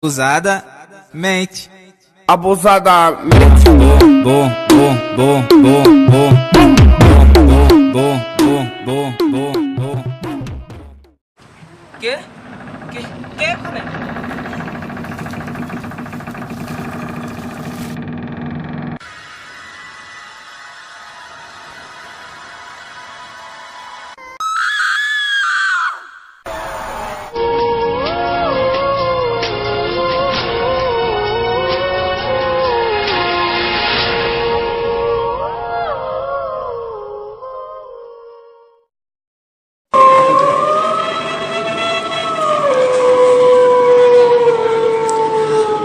Abusadamente. Abusadamente. Bom. কে কে কে ওখানে?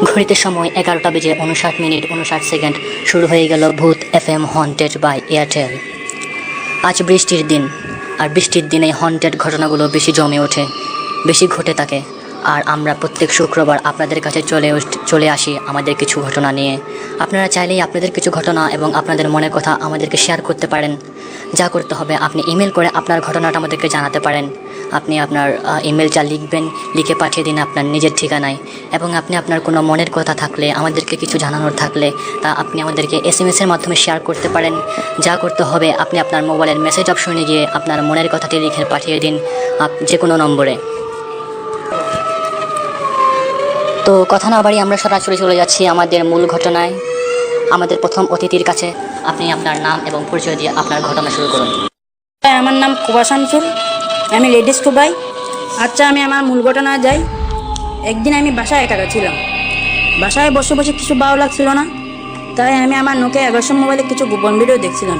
ঘড়িতে সময় 11:59 শুরু হয়ে গেল ভূত FM হন্টেড বাই এয়ারটেল। আজ বৃষ্টির দিন, আর বৃষ্টির দিনে হন্টেড ঘটনাগুলো বেশি জমে ওঠে, বেশি ঘটে থাকে। আর আমরা প্রত্যেক শুক্রবার আপনাদের কাছে চলে আসি আমাদের কিছু ঘটনা নিয়ে। আপনারা চাইলেই আপনাদের কিছু ঘটনা এবং আপনাদের মনের কথা আমাদেরকে শেয়ার করতে পারেন। যা করতে হবে, আপনি ইমেল করে আপনার ঘটনাটা আমাদেরকে জানাতে পারেন। আপনি আপনার ইমেলটা লিখে পাঠিয়ে দিন আপনার নিজের ঠিকানায়। এবং আপনি আপনার কোনো মনের কথা থাকলে, আমাদেরকে কিছু জানানোর থাকলে, তা আপনি আমাদেরকে SMS-এর মাধ্যমে শেয়ার করতে পারেন। যা করতে হবে, আপনি আপনার মোবাইলের মেসেজ অপশনে গিয়ে আপনার মনের কথাটি লিখে পাঠিয়ে দিন যে কোনো নম্বরে। তো কথা না বাড়ি আমরা সরাসরি চলে যাচ্ছি আমাদের মূল ঘটনায়, আমাদের প্রথম অতিথির কাছে। আপনি আপনার নাম এবং পরিচয় দিয়ে আপনার ঘটনা শুরু করুন। আমার নাম কুবা শামসুল, আমি লেডিস কুবাই। আচ্ছা, আমি আমার মূল ঘটনায় যাই। একদিন আমি বাসায় একা ছিলাম। বাসায় বসে বসে কিছু ভালো লাগছিল না, তাই আমি আমার নোকিয়া 1100 মোবাইলে কিছু গোপন ভিডিও দেখছিলাম।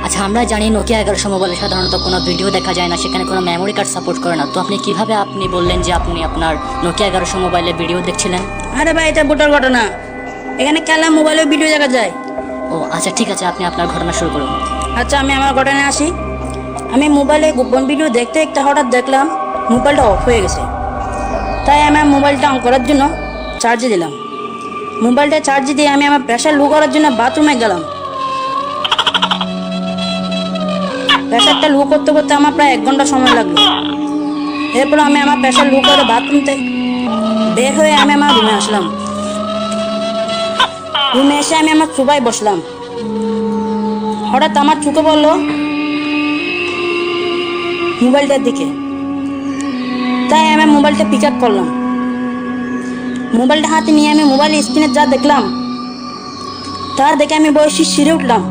আচ্ছা, আমরা জানি নোকিয়া 1100 মোবাইলে সাধারণত কোনো ভিডিও দেখা যায় না, সেখানে কোনো মেমোরি কার্ড সাপোর্ট করে না। তো আপনি কীভাবে বললেন যে আপনি আপনার নোকিয়া 1100 মোবাইলে ভিডিও দেখছিলেন? আরে ভাই, এটা বোটার ঘটনা, এখানে খেলা মোবাইলেও ভিডিও দেখা যায়। ও আচ্ছা, ঠিক আছে, আপনি আপনার ঘটনা শুরু করুন। আচ্ছা, আমি আমার ঘটনায় আসি। আমি মোবাইলে গোপন ভিডিও দেখতে দেখতে হঠাৎ দেখলাম মোবাইলটা অফ হয়ে গেছে। তাই আমি মোবাইলটা অন করার জন্য চার্জে দিলাম। মোবাইলটা চার্জে দিয়ে আমি আমার প্রেশার লো করার জন্য বাথরুমে গেলাম। প্রেশারটা লো করতে করতে আমার প্রায় 1 ঘন্টা সময় লাগলো। এরপর আমি আমার প্রেশার লো করে বাথরুম থেকে বের হয়ে আমি আমার রুমে আসলাম। রুমে এসে আমি আমার সোফায় বসলাম। হঠাৎ আমার চোখে পড়লো মোবাইলটার দিকে। তাই আমি মোবাইলটা পিক আপ করলাম। মোবাইলটা হাতে নিয়ে আমি মোবাইলের স্ক্রিনে যা দেখলাম তা দেখে আমি বয়সী সিঁড়ে উঠলাম।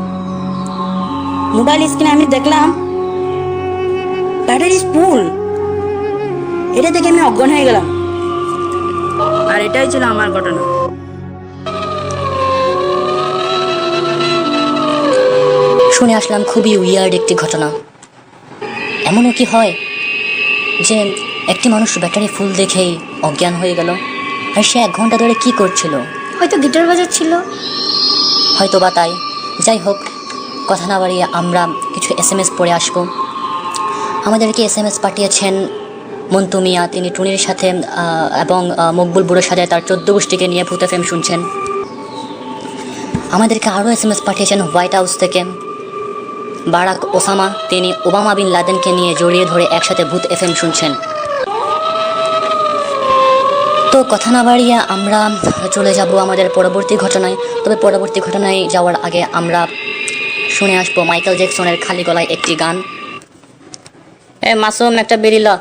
মোবাইল স্ক্রিনে আমি দেখলাম ব্যাটারি ফুল। এটা দেখে আমি অজ্ঞান হয়ে গেলাম। আর এটাই ছিল আমার ঘটনা। শুনে আসলাম খুবই উইয়ার্ড একটি ঘটনা। এমনও কি হয় যে একটি মানুষ ব্যাটারি ফুল দেখেই অজ্ঞান হয়ে গেল? আর সে 1 ঘন্টা ধরে কি করছিল? হয়তো গিটার বাজাচ্ছিল, হয়তো বা তাই। যাই হোক, কথা না বাড়িয়ে আমরা কিছু SMS পড়ে আসবো। আমাদেরকে SMS পাঠিয়েছেন মন্তু মিয়া। তিনি টুনির সাথে এবং মকবুল বুড়োর সাথে তার 14 গোষ্ঠীকে নিয়ে ভূত FM শুনছেন। আমাদেরকে আরও SMS পাঠিয়েছেন হোয়াইট হাউস থেকে বারাক ওসামা। তিনি ওবামা বিন লাদেনকে নিয়ে জড়িয়ে ধরে একসাথে ভূত FM শুনছেন। তো কথা না বাড়িয়ে আমরা চলে যাব আমাদের পরবর্তী ঘটনায়। তবে পরবর্তী ঘটনায় যাওয়ার আগে আমরা শুনে আসবো মাইকেল জ্যাকসনের খালি গলায় একটি গান। মাসুম, একটা বেরিলা।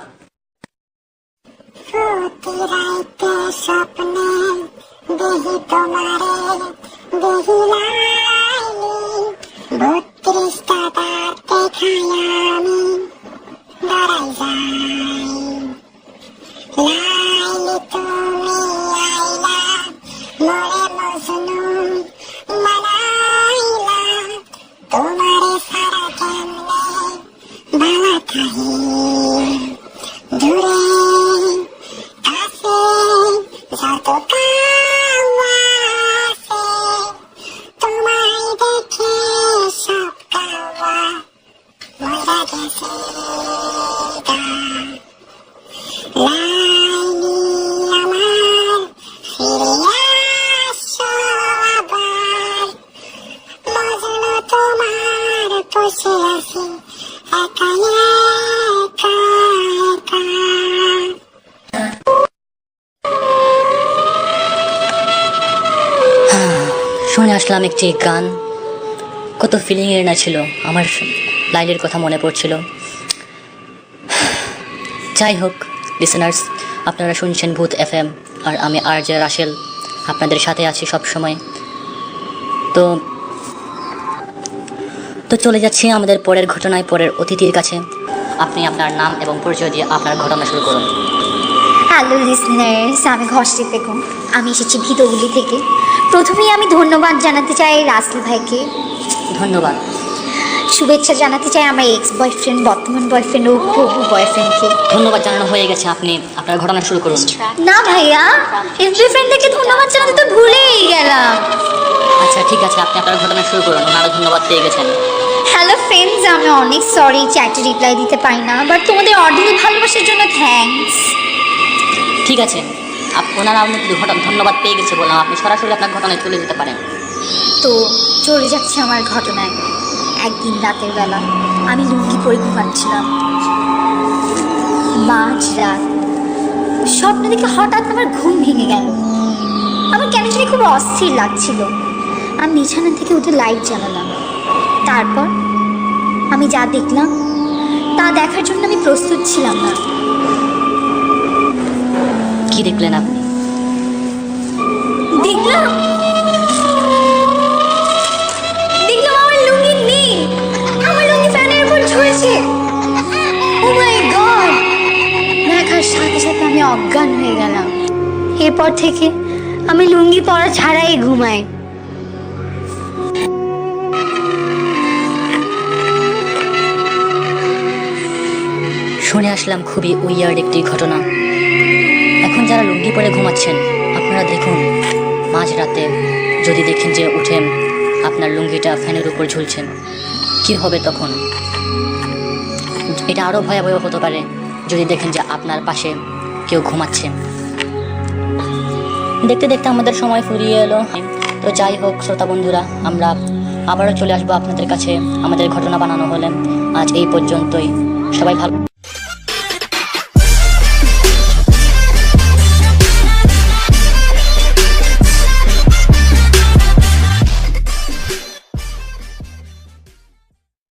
আসলাম একটি গান, কত ফিলিংয়ের না ছিল, আমার লাইলের কথা মনে পড়ছিল। যাই হোক লিসেনার্স, আপনারা শুনছেন ভূত এফএম, আর আমি RJ রাসেল আপনাদের সাথে আছি সব সময়। তো চলে যাচ্ছি আমাদের পরের ঘটনায়, পরের অতিথির কাছে। আপনি আপনার নাম এবং পরিচয় দিয়ে আপনার ঘটনা শুরু করুন। হ্যালো লিসনার্স, আমি ঘষ্টি বেগম। আমি এসেছি ভিতগুলি থেকে। প্রথমেই আমি ধন্যবাদ জানাতে চাই রাসেল ভাইকে। ধন্যবাদ। শুভেচ্ছা জানাতে চাই আমার এক্স বয়ফ্রেন্ড, বর্তমান বয়ফ্রেন্ড ও প্রভু বয়ফ্রেন্ডকে। ধন্যবাদ জানানো হয়ে গেছে, আপনি আপনার ঘটনা শুরু করুন। না ভাইয়া, এক্স বয়ফ্রেন্ডকে ধন্যবাদ জানাতে তো ভুলেই গেলাম। আচ্ছা ঠিক আছে, আপনি আপনার ঘটনা শুরু করুন, ওনারও ধন্যবাদ পেয়ে গেছেন। হ্যালো ফ্রেন্ডস, আমি অনেক সরি চ্যাটে রিপ্লাই দিতে পারি না, বাট তোমাদের অডিও ভালোবাসার জন্য থ্যাঙ্কস। ঠিক আছে, ওনারা আপনাকে ধন্যবাদ পেয়ে গেছে বললাম, আপনি সরাসরি আপনার ঘটনায় চলে যেতে পারেন। তো চলে যাচ্ছে আমার ঘটনায়। একদিন রাতের বেলা আমি লুঙ্গি পরে ঘুমাচ্ছিলাম। মাঝরাত স্বপ্ন দেখে হঠাৎ আমার ঘুম ভেঙে গেল। আমার কেন জানি খুব অস্থির লাগছিল। আমি বিছানা থেকে উঠে লাইট জ্বালালাম। তারপর আমি যা দেখলাম তা দেখার জন্য আমি প্রস্তুত ছিলাম না। কি দেখলেন আপনি? দেখলাম আমার লুঙ্গি নেই, আমার লুঙ্গি ফ্যানের উপর ঝুলছে। ও মাই গড! দেখার সাথে সাথে আমি অজ্ঞান হয়ে গেলাম। এরপর থেকে আমি লুঙ্গি পরা ছাড়াই ঘুমাই। শুনে আসলাম খুবই উইয়ার্ড একটি ঘটনা। এখন যারা লুঙ্গি পরে ঘুমাচ্ছেন, আপনারা দেখুন মাঝরাতে যদি দেখেন যে উঠে আপনার লুঙ্গিটা ফ্যানের উপর ঝুলছে, কি হবে তখন? এটা আরও ভয়াবহ হতে পারে যদি দেখেন যে আপনার পাশে কেউ ঘুমাচ্ছে। দেখতে দেখতে আমাদের সময় ফুরিয়ে এলো। তো যাই হোক শ্রোতা বন্ধুরা, আমরা আবারও চলে আসবো আপনাদের কাছে আমাদের ঘটনা বানানো হলে। আজ এই পর্যন্তই, সবাই ভালো।